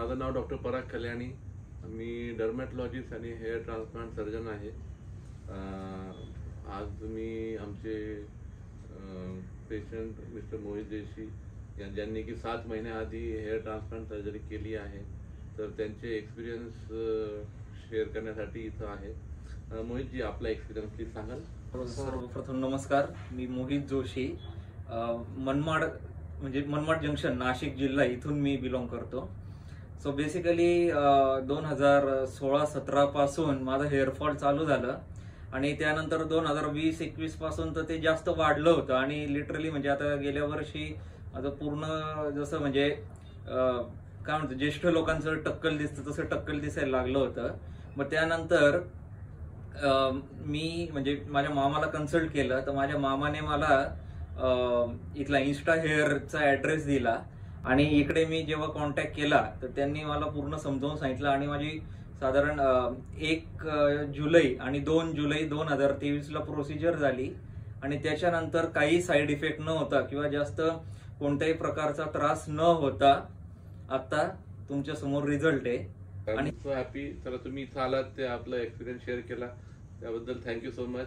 माझं नाव डॉक्टर पराग कल्याणी. मी डर्मॅटॉलॉजिस्ट आणि hair transplant surgeon आहे. आज मी आमचे पेशंट मिस्टर मोहित जोशी ज्यांनी की 7 महिन्याआधी हेअर ट्रान्सप्लांट सर्जरी केली आहे, तर त्यांचे एक्सपिरियन्स शेअर करण्यासाठी इथं आहे. मोहितजी, आपला एक्सपिरियन्स प्लीज सांगाल? सर्वप्रथम नमस्कार. मी मोहित जोशी, मनमाड म्हणजे मनमाड जंक्शन, नाशिक जिल्हा, इथून मी बिलॉंग करतो. सो बेसिकली 2016-17 पासून माझं हेअरफॉल चालू झालं आणि त्यानंतर 2020-21 पासून तर ते जास्त वाढलं होतं आणि लिटरली म्हणजे आता गेल्या वर्षी आता पूर्ण जसं म्हणजे काय म्हणतो, ज्येष्ठ लोकांचं टक्कल दिसतं तसं टक्कल दिसायला लागलं होतं. मग त्यानंतर मी म्हणजे माझ्या मामाला कन्सल्ट केलं, तर माझ्या मामाने मला इथला इन्स्टा हेअरचा ऍड्रेस दिला आणि इकडे मी जेव्हा कॉन्टॅक्ट केला तर त्यांनी मला पूर्ण समजावून सांगितलं आणि माझी साधारण 1 जुलै आणि 2 जुलै 2023ला प्रोसिजर झाली आणि त्याच्यानंतर काही साईड इफेक्ट न होता किंवा जास्त कोणत्याही प्रकारचा त्रास न होता आता तुमच्या समोर रिझल्ट आहे. आणि सो हॅपी. चला, तुम्ही इथं आलात, ते आपला एक्सपिरियन्स शेअर केला त्याबद्दल थँक्यू सो मच.